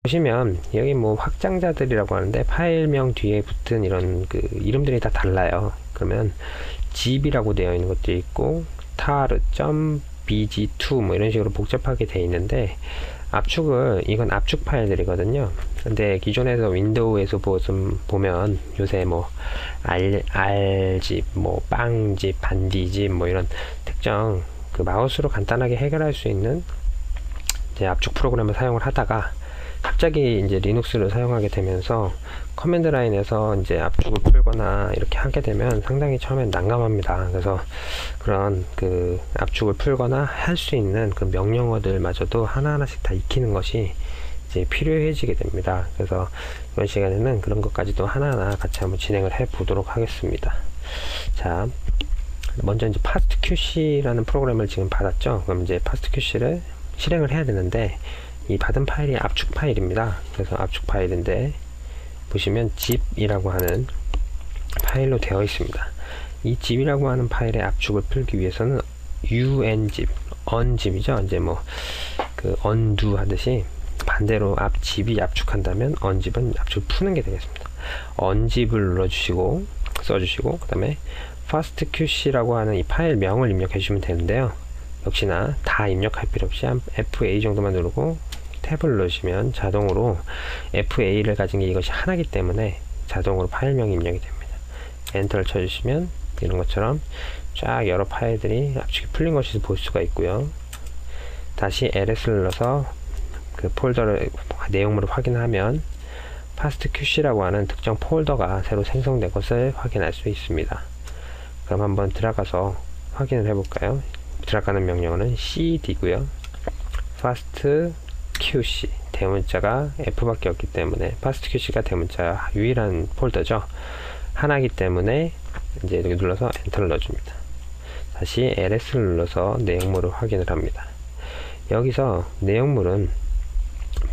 보시면 여기 뭐 확장자들이라고 하는데 파일명 뒤에 붙은 이런 그 이름들이 다 달라요. 그러면 zip이라고 되어 있는 것도 있고 tar.bg2 뭐 이런 식으로 복잡하게 되어 있는데, 압축을, 이건 압축 파일들이거든요. 근데 기존에서 윈도우에서 보면 요새 뭐 Rzip, 뭐 빵zip, 반디zip 뭐 이런 특정 그 마우스로 간단하게 해결할 수 있는 이제 압축 프로그램을 사용을 하다가 갑자기 이제 리눅스를 사용하게 되면서 커맨드 라인에서 이제 압축을 풀거나 이렇게 하게 되면 상당히 처음엔 난감합니다. 그래서 그런 그 압축을 풀거나 할 수 있는 그 명령어들마저도 하나하나씩 다 익히는 것이 이제 필요해지게 됩니다. 그래서 이번 시간에는 그런 것까지도 하나하나 같이 한번 진행을 해 보도록 하겠습니다. 자, 먼저 이제 fastqc라는 프로그램을 지금 받았죠. 그럼 이제 fastqc를 실행을 해야 되는데, 이 받은 파일이 압축 파일입니다. 그래서 압축 파일인데 보시면 zip이라고 하는 파일로 되어 있습니다. 이 zip이라고 하는 파일의 압축을 풀기 위해서는 unzip, unzip이죠. 이제 뭐 그 undo 하듯이 반대로 zip이 압축한다면 unzip은 압축을 푸는 게 되겠습니다. unzip을 눌러주시고 써주시고, 그 다음에 fastqc라고 하는 이 파일 명을 입력해 주시면 되는데요. 역시나 다 입력할 필요 없이 한 FA 정도만 누르고 탭을 눌러주시면 자동으로 FA를 가진 게 이것이 하나이기 때문에 자동으로 파일명이 입력이 됩니다. 엔터를 쳐주시면 이런 것처럼 쫙 여러 파일들이 압축이 풀린 것을 볼 수가 있고요. 다시 LS를 눌러서 그 폴더를 내용물을 확인하면 fastqc라고 하는 특정 폴더가 새로 생성된 것을 확인할 수 있습니다. 그럼 한번 들어가서 확인을 해볼까요? 들어가는 명령어는 cd고요. fastqc, 대문자가 F밖에 없기 때문에 fastqc가 대문자 유일한 폴더죠. 하나이기 때문에 이제 이렇게 눌러서 엔터를 넣어줍니다. 다시 LS를 눌러서 내용물을 확인을 합니다. 여기서 내용물은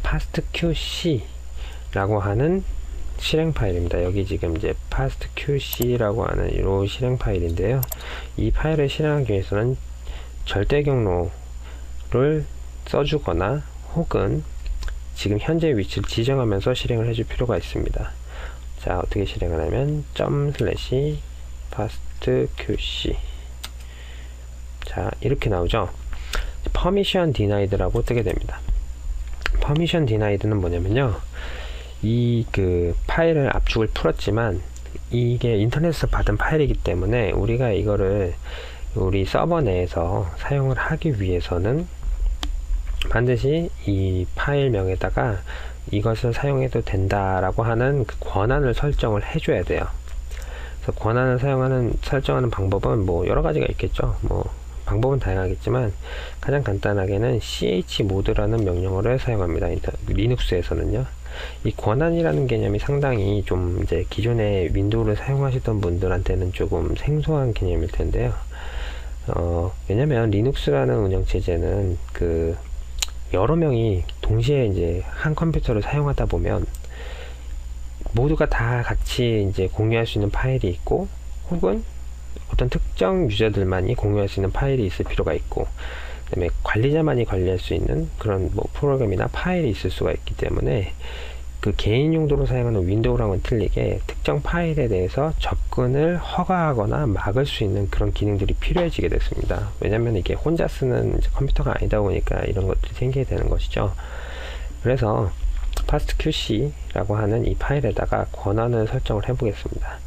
fastqc라고 하는 실행 파일입니다. 여기 지금 이제 fastqc라고 하는 이 실행 파일인데요. 이 파일을 실행하기 위해서는 절대 경로를 써주거나 혹은 지금 현재 위치를 지정하면서 실행을 해줄 필요가 있습니다. 자, 어떻게 실행을 하면 ./fastqc, 자, 이렇게 나오죠. permission denied라고 뜨게 됩니다. permission denied는 뭐냐면요, 이 그 파일을 압축을 풀었지만 이게 인터넷에서 받은 파일이기 때문에 우리가 이거를 우리 서버 내에서 사용을 하기 위해서는 반드시 이 파일명에다가 이것을 사용해도 된다라고 하는 그 권한을 설정을 해줘야 돼요. 그래서 권한을 설정하는 방법은 뭐 여러 가지가 있겠죠. 뭐 방법은 다양하겠지만 가장 간단하게는 chmod라는 명령어를 사용합니다. 리눅스에서는요. 이 권한이라는 개념이 상당히 좀 이제 기존에 윈도우를 사용하시던 분들한테는 조금 생소한 개념일 텐데요. 왜냐면 리눅스라는 운영체제는 그 여러 명이 동시에 이제 한 컴퓨터를 사용하다 보면 모두가 다 같이 이제 공유할 수 있는 파일이 있고, 혹은 어떤 특정 유저들만이 공유할 수 있는 파일이 있을 필요가 있고, 그 다음에 관리자만이 관리할 수 있는 그런 뭐 프로그램이나 파일이 있을 수가 있기 때문에 그 개인 용도로 사용하는 윈도우랑은 틀리게 특정 파일에 대해서 접근을 허가하거나 막을 수 있는 그런 기능들이 필요해지게 됐습니다. 왜냐면 이게 혼자 쓰는 컴퓨터가 아니다 보니까 이런 것들이 생기게 되는 것이죠. 그래서 fastqc라고 하는 이 파일에다가 권한을 설정을 해 보겠습니다.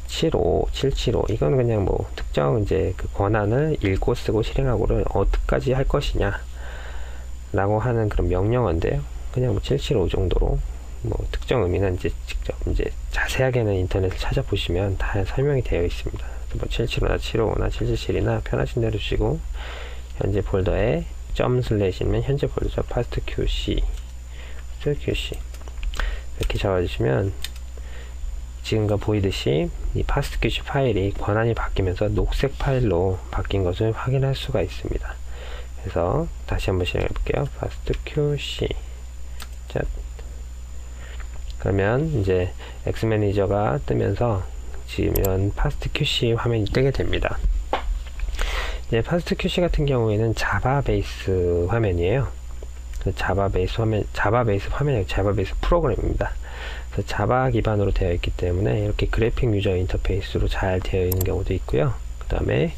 75775, 이건 그냥 뭐 특정 이제 그 권한을 읽고 쓰고 실행하고를 어떻게까지 할 것이냐 라고 하는 그런 명령어인데요. 그냥 뭐 775 정도로, 뭐 특정 의미는 이제 직접 이제 자세하게는 인터넷을 찾아보시면 다 설명이 되어 있습니다. 뭐 775나 755나 777이나 편하신 대로 주시고, 현재 폴더에 점/이면 현재 폴더죠. fastqc 이렇게 잡아주시면 지금과 보이듯이 이 fastqc 파일이 권한이 바뀌면서 녹색 파일로 바뀐 것을 확인할 수가 있습니다. 그래서 다시 한번 실행해 볼게요. fastqc. 자, 그러면 이제 엑스매니저가 뜨면서 지금 이런 fastqc 화면이 뜨게 됩니다. 이제 fastqc 같은 경우에는 자바 베이스 화면이에요. 자바 베이스 화면이 아니고 자바 베이스 프로그램입니다. 그래서 자바 기반으로 되어 있기 때문에 이렇게 그래픽 유저 인터페이스로 잘 되어 있는 경우도 있고요. 그 다음에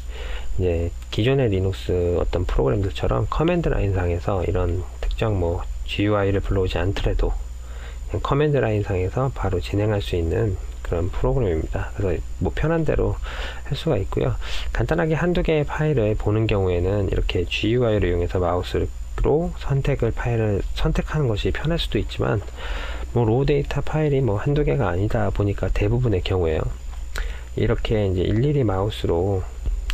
이제 기존의 리눅스 어떤 프로그램들처럼 커맨드 라인 상에서 이런 특정 뭐 GUI를 불러오지 않더라도 그냥 커맨드 라인 상에서 바로 진행할 수 있는 그런 프로그램입니다. 그래서 뭐 편한 대로 할 수가 있고요. 간단하게 한두 개의 파일을 보는 경우에는 이렇게 GUI를 이용해서 마우스로 파일을 선택하는 것이 편할 수도 있지만 뭐 로우 데이터 파일이 뭐 한두 개가 아니다 보니까 대부분의 경우에요. 이렇게 이제 일일이 마우스로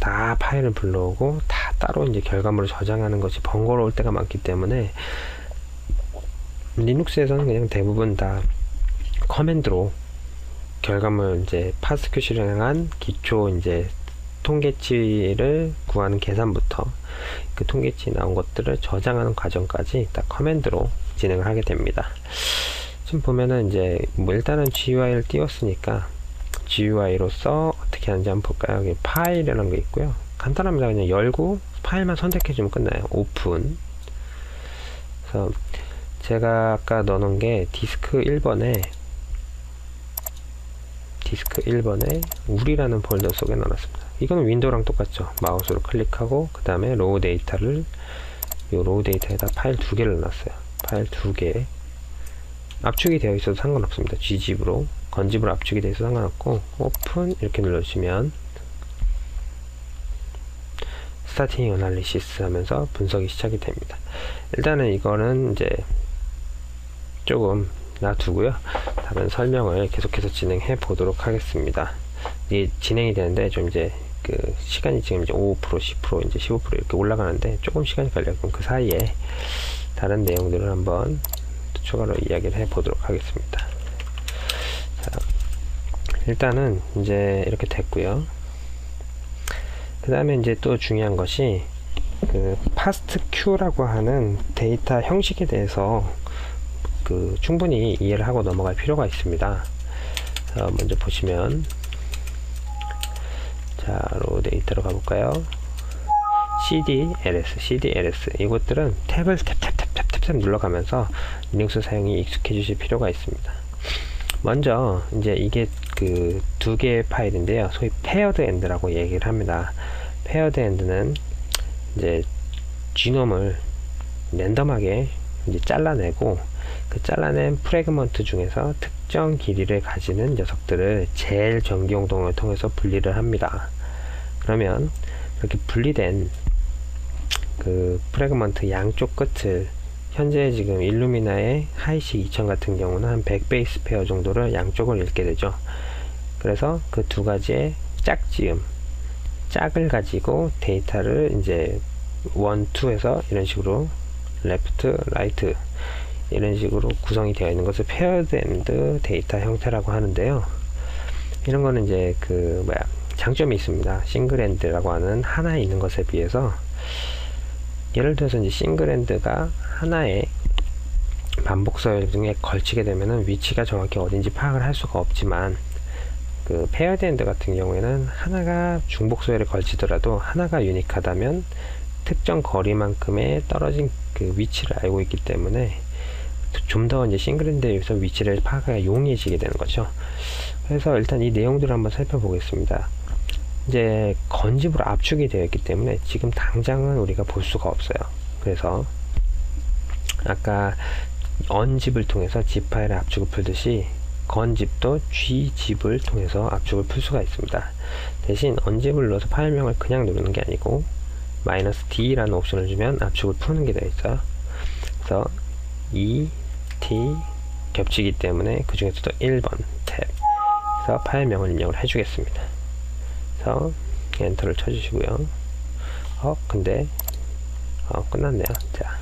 다 파일을 불러오고 다 따로 이제 결과물을 저장하는 것이 번거로울 때가 많기 때문에 리눅스에서는 그냥 대부분 다 커맨드로 결과물 이제 파스큐 실행한 기초 이제 통계치를 구하는 계산부터 그 통계치 나온 것들을 저장하는 과정까지 딱 커맨드로 진행을 하게 됩니다. 지금 보면은 이제 뭐 일단은 GUI를 띄웠으니까 GUI로서 어떻게 하는지 한번 볼까요? 여기 파일이라는 거 있고요. 간단합니다. 그냥 열고 파일만 선택해주면 끝나요. 오픈. 그래서 제가 아까 넣어놓은 게 디스크 1번에 우리라는 폴더 속에 넣어놨습니다. 이거는 윈도우랑 똑같죠. 마우스로 클릭하고 그 다음에 로우 데이터를 로우 데이터에다 파일 2개를 넣었어요. 파일 2개 압축이 되어 있어도 상관없습니다. G집으로 건집으로 압축이 되어 있어도 상관없고 오픈 이렇게 눌러주시면 스타팅 어널리시스 하면서 분석이 시작이 됩니다. 일단은 이거는 이제 조금 놔두고요. 다른 설명을 계속해서 진행해 보도록 하겠습니다. 이게 진행이 되는데 좀 이제 그 시간이 지금 이제 5%, 10%, 이제 15% 이렇게 올라가는데 조금 시간이 걸려요. 그럼 그 사이에 다른 내용들을 한번 추가로 이야기를 해 보도록 하겠습니다. 자, 일단은 이제 이렇게 됐고요. 그 다음에 이제 또 중요한 것이 그 파스트 큐라고 하는 데이터 형식에 대해서 충분히 이해를 하고 넘어갈 필요가 있습니다. 먼저 보시면 자, 로우 데이터로 가볼까요? CDLS 이것들은 탭을 탭 눌러가면서 리눅스 사용이 익숙해지실 필요가 있습니다. 먼저 이제 이게 그 두 개의 파일인데요. 소위 페어드 엔드라고 얘기를 합니다. 페어드 엔드는 이제 지놈을 랜덤하게 이제 잘라내고 그 잘라낸 프래그먼트 중에서 특정 길이를 가지는 녀석들을 제일 전기용동을 통해서 분리를 합니다. 그러면 이렇게 분리된 그 프래그먼트 양쪽 끝을 현재 지금 일루미나의 하이식 2000 같은 경우는 한 100 베이스 페어 정도를 양쪽을 읽게 되죠. 그래서 그 두 가지의 짝을 가지고 데이터를 이제 1, 2에서 이런 식으로 레프트, 라이트 이런 식으로 구성이 되어 있는 것을 페어드 엔드 데이터 형태라고 하는데요. 이런 거는 이제 장점이 있습니다. 싱글 엔드라고 하는 하나에 있는 것에 비해서 예를 들어서 이제 싱글 엔드가 하나의 반복 서열 중에 걸치게 되면은 위치가 정확히 어딘지 파악을 할 수가 없지만 그 페어드 엔드 같은 경우에는 하나가 중복 서열에 걸치더라도 하나가 유니크하다면 특정 거리만큼의 떨어진 그 위치를 알고 있기 때문에 좀 더 이제 싱글엔드에 의해서 위치를 파악하기가 용이해지게 되는 거죠. 그래서 일단 이 내용들을 한번 살펴보겠습니다. 이제 건집으로 압축이 되어 있기 때문에 지금 당장은 우리가 볼 수가 없어요. 그래서 아까 언집을 통해서 zip 파일의 압축을 풀듯이 건집도 gzip을 통해서 압축을 풀 수가 있습니다. 대신 언집을 눌러서 파일명을 그냥 누르는 게 아니고 -d라는 옵션을 주면 압축을 푸는 게 되어 있어요. 그래서 t 겹치기 때문에 그 중에서도 1번 탭에서 파일명을 입력을 해주겠습니다. 그래서 엔터를 쳐주시고요. 근데 끝났네요. 자,